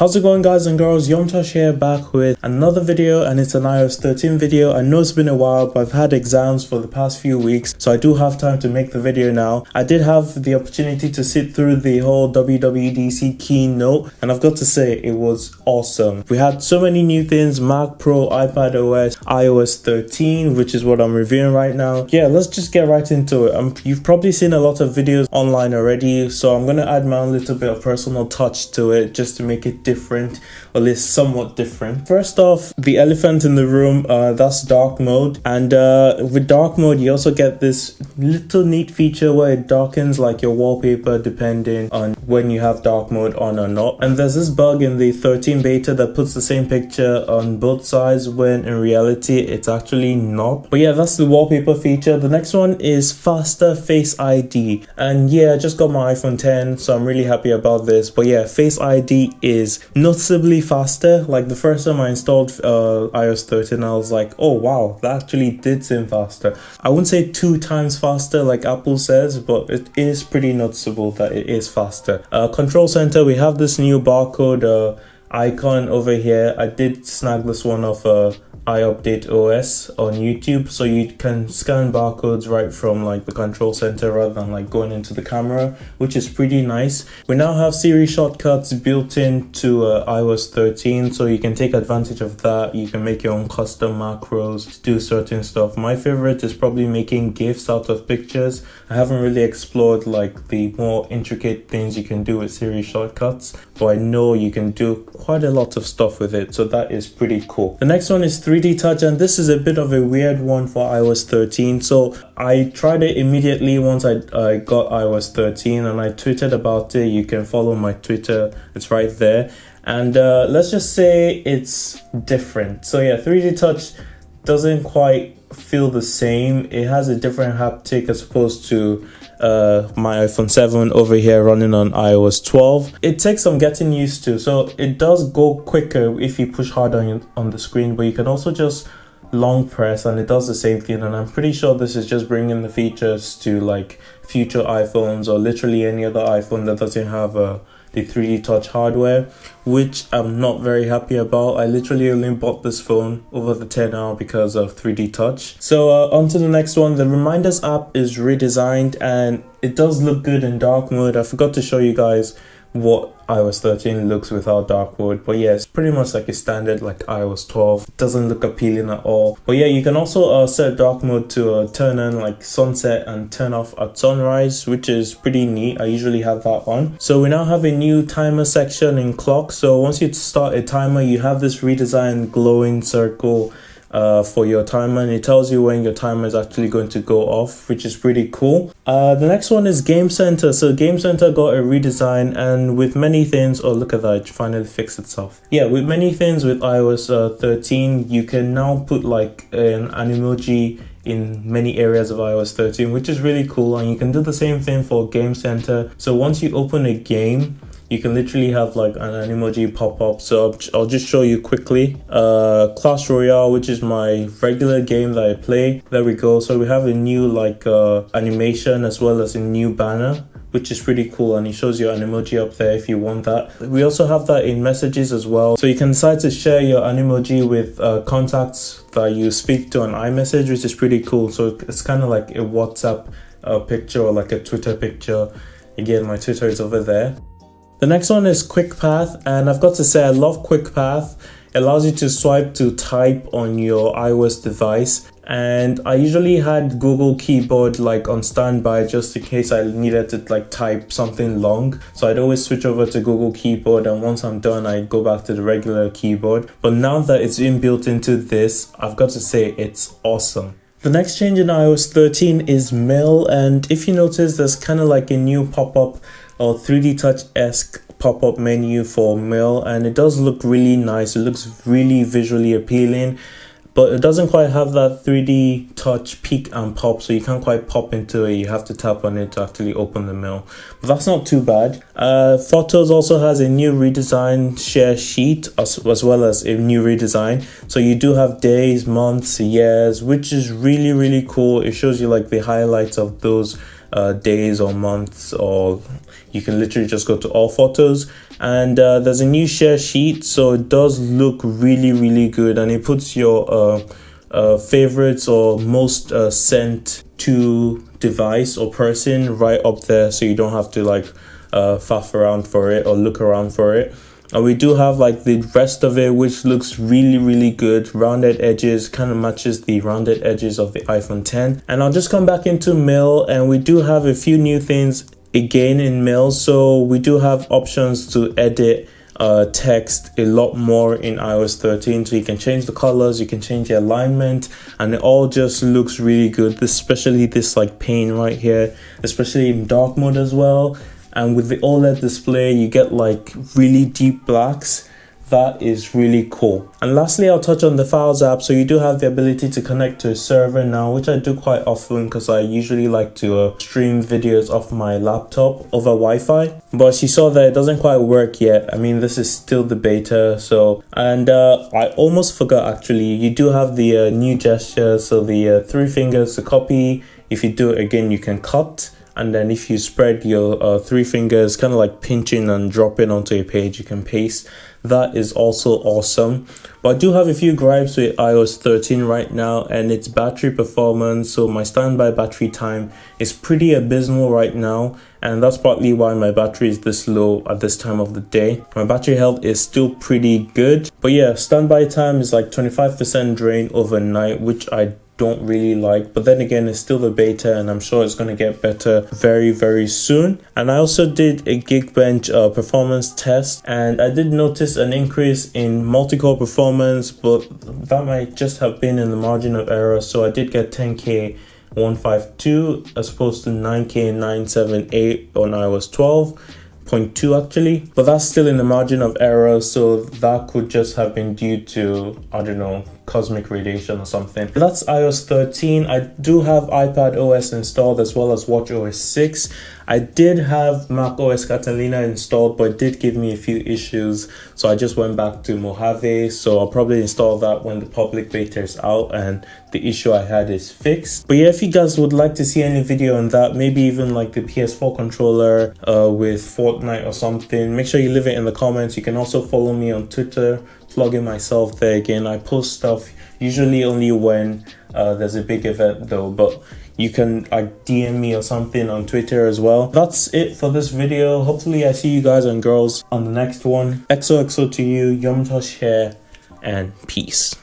How's it going, guys and girls? Yomtosh here, back with another video, and it's an iOS 13 video. I know it's been a while, but I've had exams for the past few weeks, so I do have time to make the video now. I did have the opportunity to sit through the whole WWDC keynote, and I've got to say it was awesome. We had so many new things: Mac Pro, iPad OS, iOS 13, which is what I'm reviewing right now. Yeah, let's just get right into it. You've probably seen a lot of videos online already, so I'm gonna add my own little bit of personal touch to it just to make it different, or at least somewhat different. First off, the elephant in the room, that's dark mode, and with dark mode you also get this little neat feature where it darkens like your wallpaper depending on when you have dark mode on or not. And there's this bug in the 13 beta that puts the same picture on both sides when in reality it's actually not. But yeah, that's the wallpaper feature. The next one is faster Face ID, and yeah, I just got my iPhone 10, so I'm really happy about this. But yeah, Face ID is noticeably faster. Like the first time I installed iOS 13, I was like, oh wow, that actually did seem faster. I wouldn't say 2 times faster like Apple says, but it is pretty noticeable that it is faster. Control center, we have this new barcode icon over here. I did snag this one off iUpdate OS on YouTube, so you can scan barcodes right from like the control center rather than like going into the camera, which is pretty nice. We now have Siri shortcuts built into iOS 13, so you can take advantage of that. You can make your own custom macros to do certain stuff. My favorite is probably making GIFs out of pictures. I haven't really explored like the more intricate things you can do with Siri shortcuts, but I know you can do quite a lot of stuff with it, so that is pretty cool. The next one is 3D touch, and this is a bit of a weird one for iOS 13. So I tried it immediately once I got iOS 13, and I tweeted about it. You can follow my Twitter, it's right there. And let's just say it's different. So yeah, 3D touch doesn't quite feel the same. It has a different haptic as opposed to my iPhone 7 over here running on iOS 12. It takes some getting used to, so it does go quicker if you push hard on the screen, but you can also just long press and it does the same thing. And I'm pretty sure this is just bringing the features to like future iPhones or literally any other iPhone that doesn't have the 3D touch hardware, which I'm not very happy about. I literally only bought this phone over the 10 hour because of 3D touch. So on to the next one. The Reminders app is redesigned and it does look good in dark mode. I forgot to show you guys what iOS 13 looks without dark mode, but yeah, it's pretty much like a standard like iOS 12. It doesn't look appealing at all. But yeah, you can also set dark mode to turn on like sunset and turn off at sunrise, which is pretty neat. I usually have that on. So we now have a new timer section in clock. So once you start a timer, you have this redesigned glowing circle for your timer, and it tells you when your timer is actually going to go off, which is pretty cool. The next one is Game Center. So Game Center got a redesign, and with many things, oh look at that, it finally fixed itself. Yeah, with many things with iOS 13, you can now put like an emoji in many areas of iOS 13, which is really cool. And you can do the same thing for Game Center. So once you open a game, you can literally have like an emoji pop up. So I'll just show you quickly. Clash Royale, which is my regular game that I play. There we go. So we have a new like animation as well as a new banner, which is pretty cool, and it shows your emoji up there if you want that. We also have that in messages as well. So you can decide to share your emoji with contacts that you speak to on iMessage, which is pretty cool. So it's kind of like a WhatsApp picture or like a Twitter picture. Again, my Twitter is over there. The next one is Quick Path, and I've got to say I love Quick Path. It allows you to swipe to type on your iOS device, and I usually had Google Keyboard like on standby just in case I needed to like type something long. So I'd always switch over to Google Keyboard, and once I'm done I go back to the regular keyboard. But now that it's inbuilt into this, I've got to say it's awesome. The next change in iOS 13 is Mail, and if you notice, there's kind of like a new pop-up or 3D touch-esque pop-up menu for Mail, and it does look really nice. It looks really visually appealing, but it doesn't quite have that 3D touch peek and pop, so you can't quite pop into it. You have to tap on it to actually open the mail, but that's not too bad. Photos also has a new redesigned share sheet as well as a new redesign. So you do have days, months, years, which is really cool. It shows you like the highlights of those days or months, or you can literally just go to all photos. And there's a new share sheet, so it does look really good, and it puts your favorites or most sent to device or person right up there, so you don't have to like faff around for it or look around for it. And we do have like the rest of it, which looks really good. Rounded edges, kind of matches the rounded edges of the iPhone 10. And I'll just come back into Mail, and we do have a few new things again in Mail. So we do have options to edit text a lot more in iOS 13, so you can change the colors, you can change the alignment, and it all just looks really good, especially this like pane right here, especially in dark mode as well. And with the OLED display, you get like really deep blacks. That is really cool. And lastly, I'll touch on the Files app. So you do have the ability to connect to a server now, which I do quite often because I usually like to stream videos off my laptop over Wi-Fi. But you saw that it doesn't quite work yet. I mean, this is still the beta. So, and I almost forgot actually, you do have the new gesture. So the 3 fingers to copy. If you do it again, you can cut. And then if you spread your 3 fingers, kind of like pinching and dropping onto a page, you can paste. That is also awesome. But I do have a few gripes with iOS 13 right now, and its battery performance. So my standby battery time is pretty abysmal right now, and that's partly why my battery is this low at this time of the day. My battery health is still pretty good, but yeah, standby time is like 25% drain overnight, which I don't really like. But then again, it's still the beta, and I'm sure it's going to get better very soon. And I also did a Geekbench performance test, and I did notice an increase in multi-core performance, but that might just have been in the margin of error. So I did get 10K 152 as opposed to 9K 978 on iOS 12.2 actually, but that's still in the margin of error, so that could just have been due to, I don't know, cosmic radiation or something. That's iOS 13. I do have iPad OS installed as well as watchOS 6. I did have Mac OS Catalina installed, but it did give me a few issues, so I just went back to Mojave. So I'll probably install that when the public beta is out and the issue I had is fixed. But yeah, if you guys would like to see any video on that, maybe even like the PS4 controller with Fortnite or something, make sure you leave it in the comments. You can also follow me on Twitter, plugging myself there again. I post stuff usually only when there's a big event though, but you can DM me or something on Twitter as well. That's it for this video. Hopefully I see you guys and girls on the next one. XOXO to you, Yomtosh here, and peace.